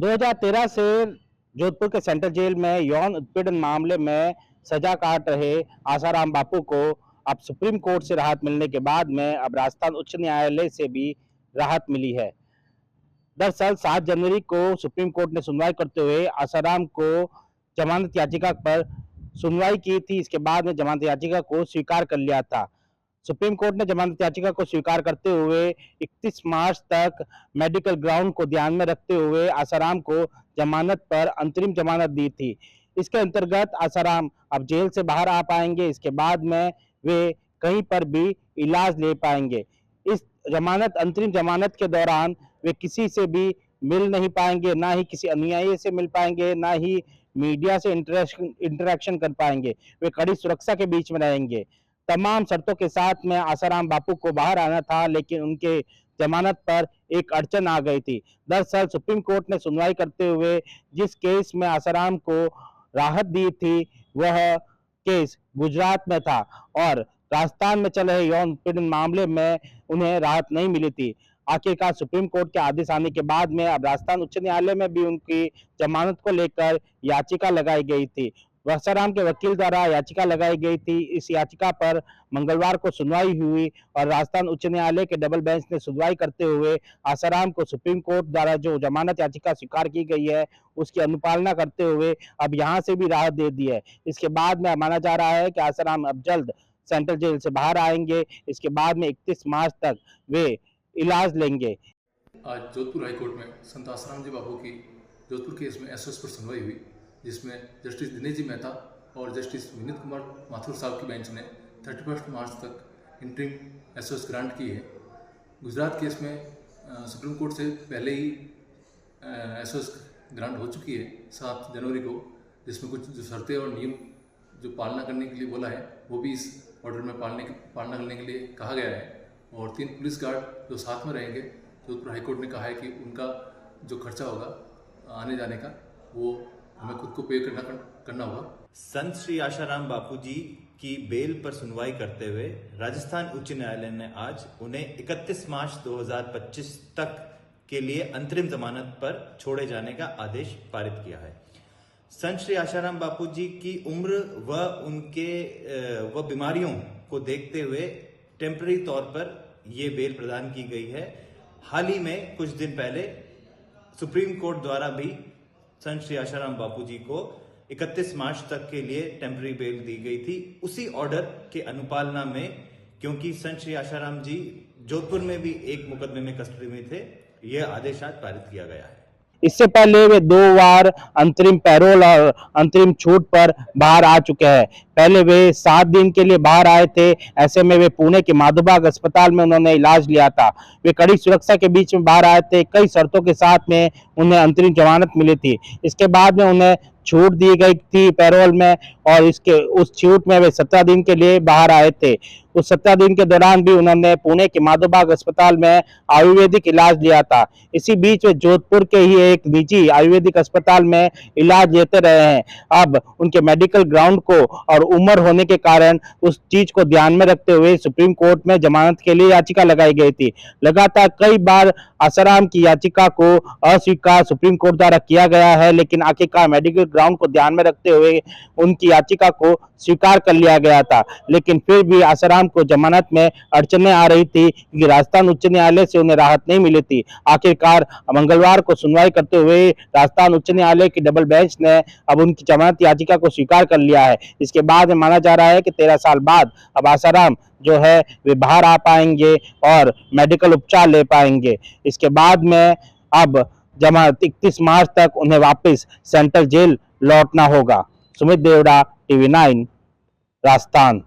2013 से जोधपुर के central jail में यौन उत्पीड़न मामले में सजा काट रहे आसाराम बापू को अब सुप्रीम कोर्ट से राहत मिलने के बाद में अब राजस्थान उच्च न्यायालय से भी राहत मिली है। दरअसल 7 जनवरी को सुप्रीम कोर्ट ने सुनवाई करते हुए आसाराम को जमानत याचिका पर सुनवाई की थी। इसके बाद में जमानत याचिका को स्वीकार कर लिया था। सुप्रीम कोर्ट ने जमानत याचिका को स्वीकार करते हुए 31 मार्च तक मेडिकल ग्राउंड को ध्यान में रखते हुए आसाराम को जमानत पर अंतरिम जमानत दी थी। इसके अंतर्गत आसाराम अब जेल से बाहर आ पाएंगे। इसके बाद में वे कहीं पर भी इलाज ले पाएंगे। इस अंतरिम जमानत के दौरान वे किसी से भी मिल नहीं पाएंगे, ना ही किसी अनुयायी से मिल पाएंगे, ना ही मीडिया से इंटरेक्शन कर पाएंगे। वे कड़ी सुरक्षा के बीच में रहेंगे। तमाम शर्तों के साथ में आसाराम बापू को बाहर आना था, लेकिन उनके जमानत पर एक अड़चन आ गई थी। दरअसल सुप्रीम कोर्ट ने सुनवाई करते हुए जिस केस में आसाराम को राहत दी थी, वह केस गुजरात में था और राजस्थान में चल रहे यौन उत्पीड़न मामले में उन्हें राहत नहीं मिली थी। आखिरकार सुप्रीम कोर्ट के आदेश आने के बाद में अब राजस्थान उच्च न्यायालय में भी उनकी जमानत को लेकर याचिका लगाई गई थी। आसाराम के वकील द्वारा याचिका लगाई गई थी। इस याचिका पर मंगलवार को सुनवाई हुई और राजस्थान उच्च न्यायालय के डबल बेंच ने सुनवाई करते हुए आसाराम को सुप्रीम कोर्ट द्वारा जो जमानत याचिका स्वीकार की गई है, उसकी अनुपालना करते हुए अब यहां से भी राहत दे दी है। इसके बाद में माना जा रहा है कि आसाराम अब जल्द सेंट्रल जेल से बाहर आएंगे। इसके बाद में 31 मार्च तक वे इलाज लेंगे। आज जोधपुर हाईकोर्ट में संत आसाराम जी बापू की जोधपुर केस में एसओएस पर सुनवाई हुई, जिसमें जस्टिस दिनेश जी मेहता और जस्टिस विनीत कुमार माथुर साहब की बेंच ने 31 मार्च तक इंटरिम एसओएस ग्रांट की है। गुजरात केस में सुप्रीम कोर्ट से पहले ही एसओएस ग्रांट हो चुकी है 7 जनवरी को, जिसमें कुछ जो शर्तें और नियम जो पालना करने के लिए बोला है, वो भी इस ऑर्डर में पालना करने के लिए कहा गया है। और 3 पुलिस गार्ड जो साथ में रहेंगे, जोधपुर हाईकोर्ट ने कहा है कि उनका जो खर्चा होगा आने जाने का, वो हमें खुद को पे करना होगा। संत श्री आसाराम बापू जी की बेल पर सुनवाई करते हुए राजस्थान उच्च न्यायालय ने आज उन्हें 31 मार्च 2025 तक के लिए अंतरिम जमानत पर छोड़े जाने का आदेश पारित किया है। संत श्री आसाराम बापू जी की उम्र व बीमारियों को देखते हुए टेम्पररी तौर पर यह बेल प्रदान की गई है। हाल ही में कुछ दिन पहले सुप्रीम कोर्ट द्वारा भी संत श्री आसाराम बापू जी को 31 मार्च तक के लिए टेम्पररी बेल दी गई थी। उसी ऑर्डर के अनुपालना में, क्योंकि संत श्री आसाराम जी जोधपुर में भी एक मुकदमे में कस्टडी में थे, यह आदेश आज पारित किया गया है। इससे पहले वे 2 बार अंतरिम पैरोल और अंतरिम छूट पर बाहर आ चुके हैं। पहले वे 7 दिन के लिए बाहर आए थे। ऐसे में वे पुणे के माधोबाग अस्पताल में उन्होंने इलाज लिया था। वे कड़ी सुरक्षा के बीच में बाहर आए थे। कई शर्तों के साथ में उन्हें अंतरिम जमानत मिली थी। इसके बाद में उन्हें छूट दी गई थी पैरोल में, और उस छूट में वे 17 दिन के लिए बाहर आए थे। उस 17 दिन के दौरान भी उन्होंने पुणे के माधोबाग अस्पताल में आयुर्वेदिक इलाज लिया था। इसी बीच वे जोधपुर के ही एक निजी आयुर्वेदिक अस्पताल में इलाज लेते रहे हैं। अब उनके मेडिकल ग्राउंड को और उम्र होने के कारण उस चीज को ध्यान में रखते हुए सुप्रीम कोर्ट में जमानत के लिए याचिका लगाई गई थी। लगातार कई बार आसाराम की याचिका को अस्वीकार सुप्रीम कोर्ट द्वारा किया गया है, लेकिन आखिरकार मेडिकल ग्राउंड को ध्यान में रखते हुए उनकी याचिका को स्वीकार कर लिया गया था। लेकिन फिर भी आसाराम को जमानत में अड़चनें आ रही थी, क्योंकि राजस्थान उच्च न्यायालय से उन्हें राहत नहीं मिली थी। आखिरकार मंगलवार को सुनवाई करते हुए राजस्थान उच्च न्यायालय की डबल बेंच ने अब उनकी जमानत याचिका को स्वीकार कर लिया है। इसके बाद माना जा रहा है कि 13 साल बाद अब आसाराम जो है वे बाहर आ पाएंगे और मेडिकल उपचार ले पाएंगे। इसके बाद में अब जमानत 31 मार्च तक उन्हें वापस सेंट्रल जेल लौटना होगा। सुमित देवड़ा, TV9, राजस्थान।